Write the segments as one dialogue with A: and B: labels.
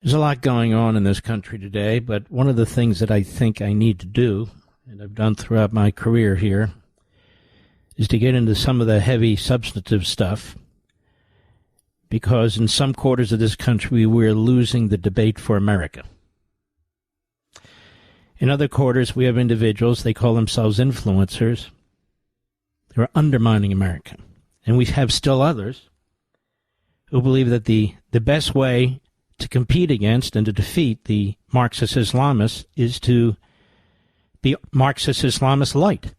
A: There's a lot going on in this country today, but one of the things that I think I need to do, and I've done throughout my career here, is to get into some of the heavy substantive stuff, because in some quarters of this country we're losing the debate for America. In other quarters we have individuals, they call themselves influencers, who are undermining America. And we have still others who believe that the best way to compete against and to defeat the Marxist Islamists is to be Marxist Islamist light.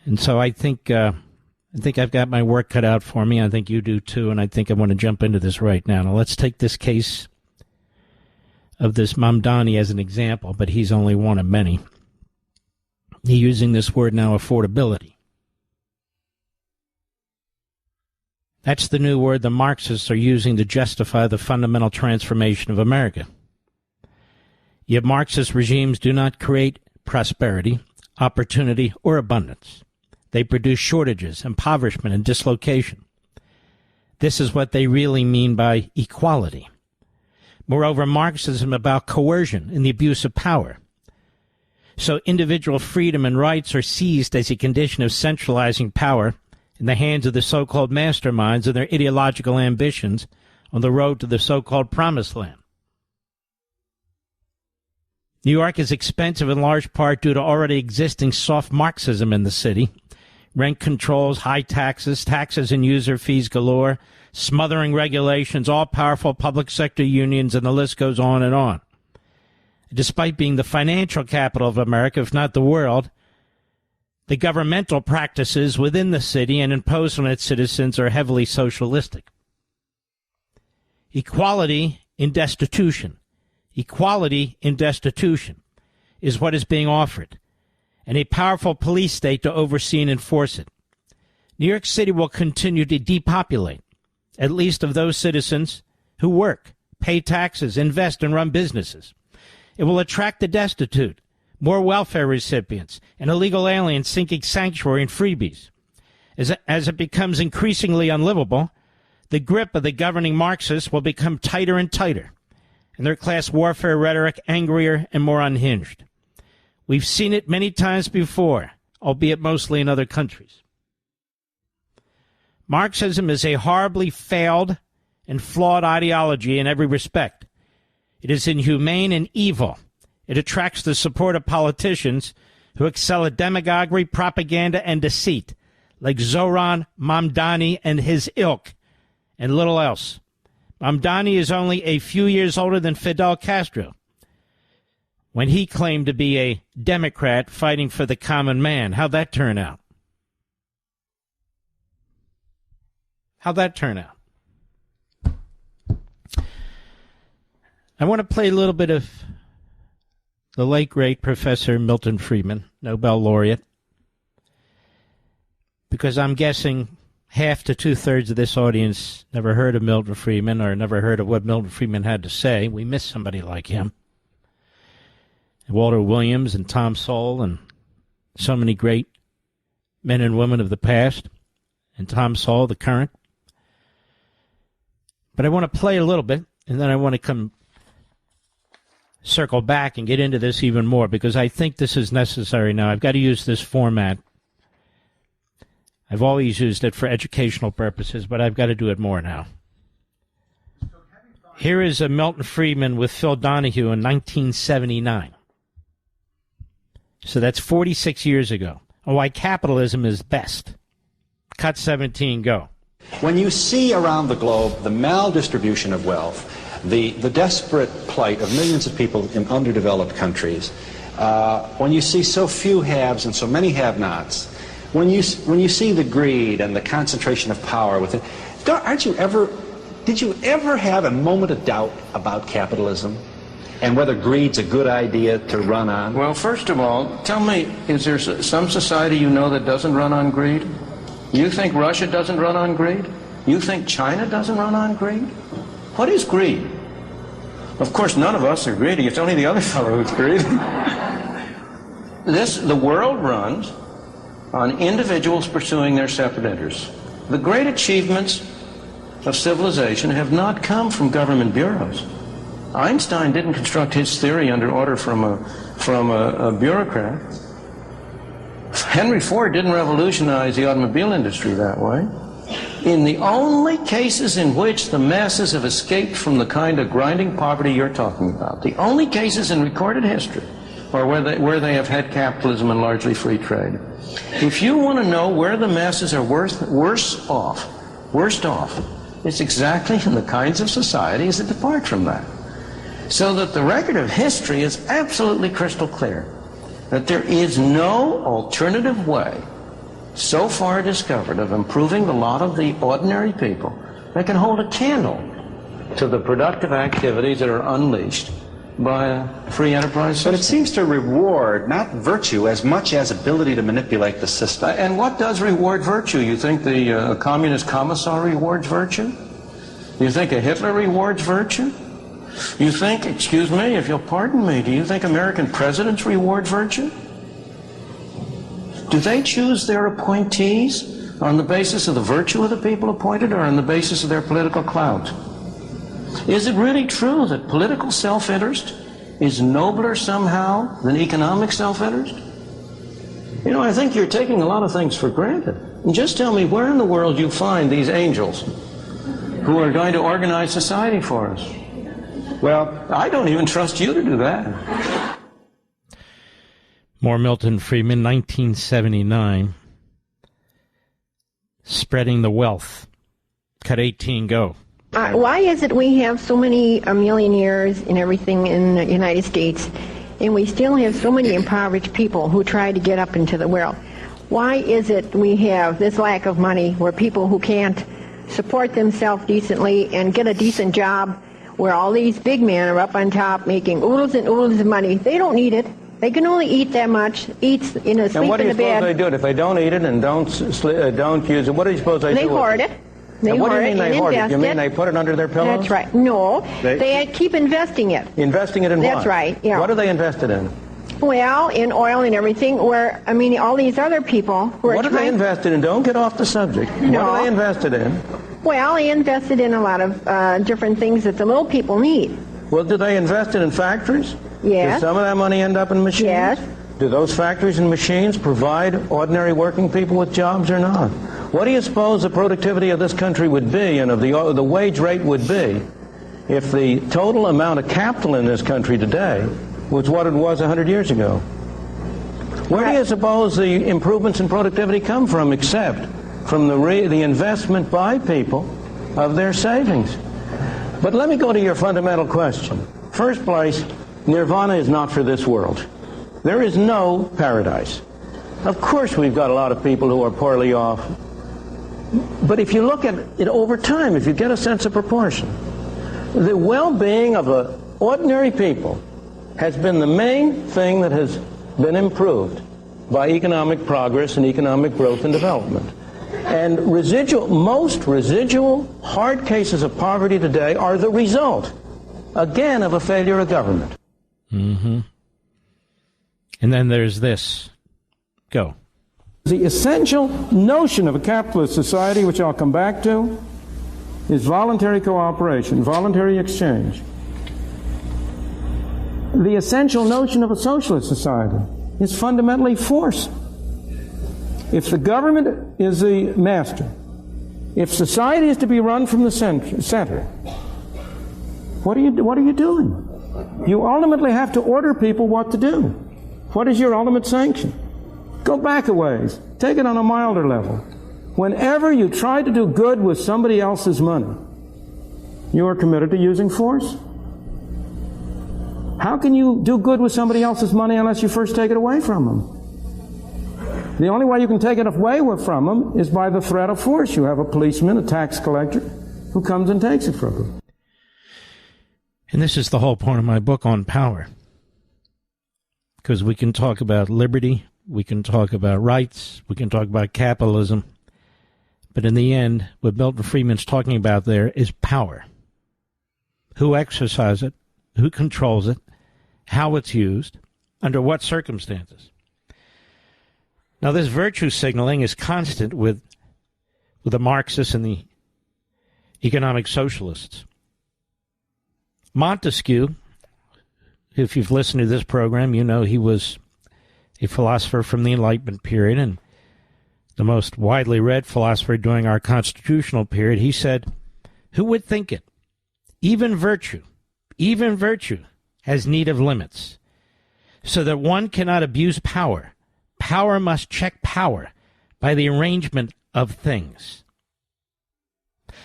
A: And so I think I've got my work cut out for me. I think you do too, and I think I want to jump into this right now. Now let's take this case of this Mamdani as an example, but he's only one of many. He's using this word now, affordability. That's the new word the Marxists are using to justify the fundamental transformation of America. Yet Marxist regimes do not create prosperity, opportunity, or abundance. They produce shortages, impoverishment, and dislocation. This is what they really mean by equality. Moreover, Marxism is about coercion and the abuse of power. So individual freedom and rights are seized as a condition of centralizing power in the hands of the so-called masterminds of their ideological ambitions on the road to the so-called promised land. New York is expensive in large part due to already existing soft-Marxism in the city. Rent controls, high taxes, taxes and user fees galore, smothering regulations, all-powerful public sector unions, and the list goes on and on. Despite being the financial capital of America, if not the world, the governmental practices within the city and imposed on its citizens are heavily socialistic. Equality in destitution. Equality in destitution is what is being offered, and a powerful police state to oversee and enforce it. New York City will continue to depopulate, at least of those citizens who work, pay taxes, invest, and run businesses. It will attract the destitute, more welfare recipients, and illegal aliens seeking sanctuary and freebies. As it becomes increasingly unlivable, the grip of the governing Marxists will become tighter and tighter, and their class warfare rhetoric angrier and more unhinged. We've seen it many times before, albeit mostly in other countries. Marxism is a horribly failed and flawed ideology in every respect. It is inhumane and evil. It attracts the support of politicians who excel at demagoguery, propaganda, and deceit, like Zohran Mamdani and his ilk, and little else. Mamdani is only a few years older than Fidel Castro, when he claimed to be a Democrat fighting for the common man. How'd that turn out? How'd that turn out? I want to play a little bit of the late, great Professor Milton Friedman, Nobel laureate, because I'm guessing half to two-thirds of this audience never heard of Milton Friedman or never heard of what Milton Friedman had to say. We miss somebody like him. Walter Williams and Tom Sowell and so many great men and women of the past, and Tom Sowell, the current. But I want to play a little bit, and then I want to circle back and get into this even more, because I think this is necessary now. I've got to use this format. I've always used it for educational purposes, but I've got to do it more now. Here is a Milton Friedman with Phil Donahue in 1979. So that's 46 years ago. On why capitalism is best. Cut 17, go.
B: When you see around the globe the maldistribution of wealth, the desperate plight of millions of people in underdeveloped countries, when you see so few haves and so many have-nots, when you see the greed and the concentration of power within, did you ever have a moment of doubt about capitalism and whether greed's a good idea to run on?
C: Well, first of all, tell me, is there some society you know that doesn't run on greed? You think Russia doesn't run on greed? You think China doesn't run on greed? What is greed? Of course, none of us are greedy. It's only the other fellow who's greedy. The world runs on individuals pursuing their separate interests. The great achievements of civilization have not come from government bureaus. Einstein didn't construct his theory under order from a bureaucrat. Henry Ford didn't revolutionize the automobile industry that way. In the only cases in which the masses have escaped from the kind of grinding poverty you're talking about, the only cases in recorded history are where they have had capitalism and largely free trade. If you want to know where the masses are worst off, it's exactly in the kinds of societies that depart from that. So that the record of history is absolutely crystal clear that there is no alternative way so far discovered of improving the lot of the ordinary people that can hold a candle to the productive activities that are unleashed by a free enterprise system.
B: But it seems to reward not virtue as much as ability to manipulate the system.
C: And what does reward virtue? You think the communist commissar rewards virtue? You think a Hitler rewards virtue? You think, excuse me, if you'll pardon me, do you think American presidents reward virtue? Do they choose their appointees on the basis of the virtue of the people appointed or on the basis of their political clout? Is it really true that political self-interest is nobler somehow than economic self-interest? You know, I think you're taking a lot of things for granted. And just tell me where in the world you find these angels who are going to organize society for us. Well, I don't even trust you to do that.
A: More Milton Friedman, 1979. Spreading the wealth. Cut 18, go.
D: Why is it we have so many millionaires and everything in the United States, and we still have so many impoverished people who try to get up into the world? Why is it we have this lack of money where people who can't support themselves decently and get a decent job, where all these big men are up on top making oodles and oodles of money? They don't need it. They can only eat that much, sleep in the bed.
C: And what do you suppose they do? If they don't eat it and don't use it, what do you suppose they do?
D: They hoard it.
C: What do you mean they hoard it? You mean they put it under their pillows?
D: That's right. No, they keep investing it.
C: Investing it in what?
D: That's right, yeah.
C: What are they invested in?
D: Well, in oil and everything, where, I mean, all these other people who are
C: What are they invested in? Don't get off the subject.
D: No.
C: What are they invested in?
D: Well, they invested in a lot of different things that the little people need.
C: Well, do they invest it in factories?
D: Yes.
C: Does some of that money end up in machines?
D: Yes.
C: Do those factories and machines provide ordinary working people with jobs or not? What do you suppose the productivity of this country would be and of the wage rate would be if the total amount of capital in this country today was what it was 100 years ago? Where do you suppose the improvements in productivity come from except from the investment by people of their savings? But let me go to your fundamental question. First place, nirvana is not for this world. There is no paradise. Of course we've got a lot of people who are poorly off. But if you look at it over time, if you get a sense of proportion, the well-being of the ordinary people has been the main thing that has been improved by economic progress and economic growth and development. And most residual hard cases of poverty today are the result, again, of a failure of government.
A: Mm-hmm. And then there's this. Go.
E: The essential notion of a capitalist society, which I'll come back to, is voluntary cooperation, voluntary exchange. The essential notion of a socialist society is fundamentally force. If the government is the master, if society is to be run from the center, what are you doing? You ultimately have to order people what to do. What is your ultimate sanction? Go back a ways. Take it on a milder level. Whenever you try to do good with somebody else's money, you are committed to using force. How can you do good with somebody else's money unless you first take it away from them? The only way you can take it away from them is by the threat of force. You have a policeman, a tax collector, who comes and takes it from them.
A: And this is the whole point of my book on power. Because we can talk about liberty, we can talk about rights, we can talk about capitalism, but in the end, what Milton Friedman's talking about there is power. Who exercises it, who controls it, how it's used, under what circumstances. Now, this virtue signaling is constant with the Marxists and the economic socialists. Montesquieu, if you've listened to this program, you know he was a philosopher from the Enlightenment period and the most widely read philosopher during our constitutional period. He said, "Who would think it? Even virtue has need of limits, so that one cannot abuse power. Power must check power by the arrangement of things."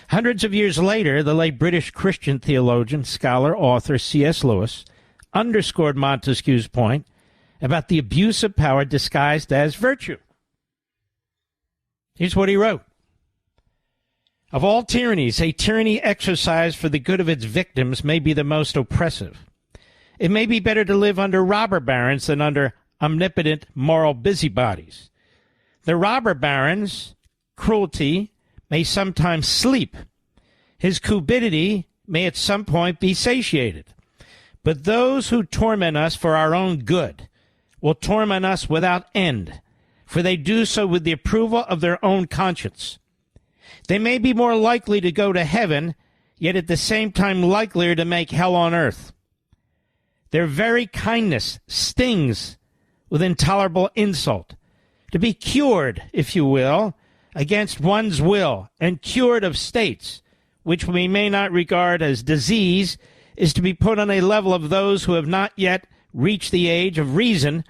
A: Hundreds of years later, the late British Christian theologian, scholar, author C.S. Lewis underscored Montesquieu's point about the abuse of power disguised as virtue. Here's what he wrote. "Of all tyrannies, a tyranny exercised for the good of its victims may be the most oppressive. It may be better to live under robber barons than under omnipotent moral busybodies. The robber baron's cruelty may sometimes sleep. His cupidity may at some point be satiated. But those who torment us for our own good will torment us without end, for they do so with the approval of their own conscience. They may be more likely to go to heaven, yet at the same time likelier to make hell on earth. Their very kindness stings with intolerable insult. To be cured, if you will, against one's will, and cured of states, which we may not regard as disease, is to be put on a level of those who have not yet reached the age of reason,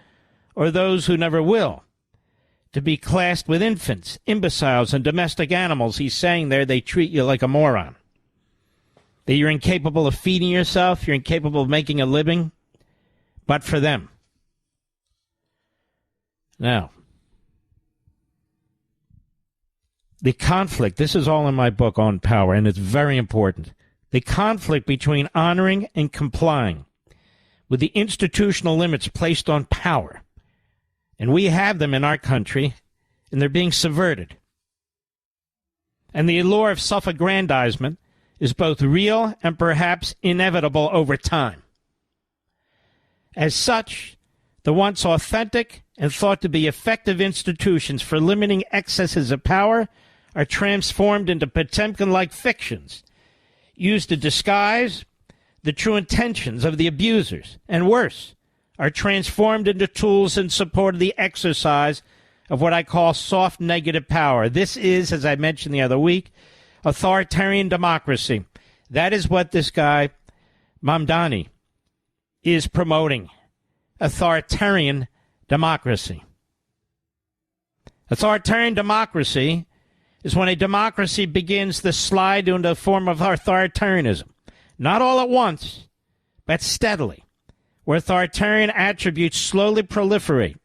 A: or those who never will. To be classed with infants, imbeciles, and domestic animals." He's saying there they treat you like a moron. That you're incapable of feeding yourself, you're incapable of making a living, but for them. Now, the conflict, this is all in my book on power, and it's very important. The conflict between honoring and complying with the institutional limits placed on power, and we have them in our country, and they're being subverted. And the allure of self-aggrandizement is both real and perhaps inevitable over time. As such, the once authentic and thought to be effective institutions for limiting excesses of power are transformed into Potemkin-like fictions, used to disguise the true intentions of the abusers, and worse, are transformed into tools in support of the exercise of what I call soft negative power. This is, as I mentioned the other week, authoritarian democracy. That is what this guy, Mamdani, is promoting. Authoritarian democracy. Authoritarian democracy is when a democracy begins to slide into a form of authoritarianism. Not all at once, but steadily, where authoritarian attributes slowly proliferate,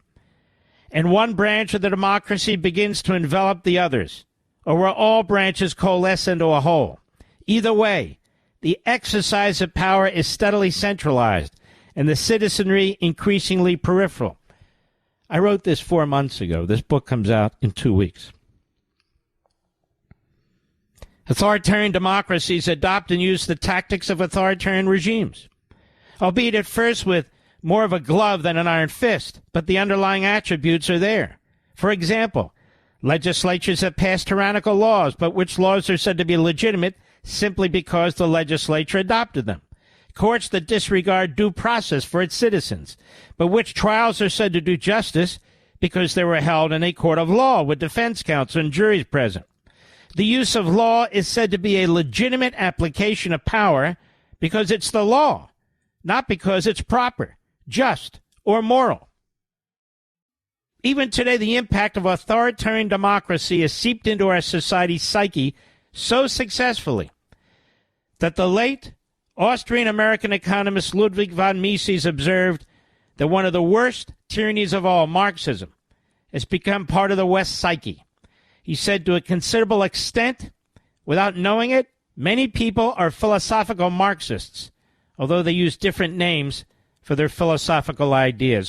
A: and one branch of the democracy begins to envelop the others, or where all branches coalesce into a whole. Either way, the exercise of power is steadily centralized, and the citizenry increasingly peripheral. I wrote this 4 months ago. This book comes out in 2 weeks. Authoritarian democracies adopt and use the tactics of authoritarian regimes, albeit at first with more of a glove than an iron fist, but the underlying attributes are there. For example, legislatures have passed tyrannical laws, but which laws are said to be legitimate simply because the legislature adopted them. Courts that disregard due process for its citizens, but which trials are said to do justice because they were held in a court of law with defense counsel and juries present. The use of law is said to be a legitimate application of power because it's the law, not because it's proper, just, or moral. Even today, the impact of authoritarian democracy is seeped into our society's psyche so successfully that the late Austrian-American economist Ludwig von Mises observed that one of the worst tyrannies of all, Marxism, has become part of the West psyche. He said to a considerable extent, without knowing it, many people are philosophical Marxists, although they use different names for their philosophical ideas.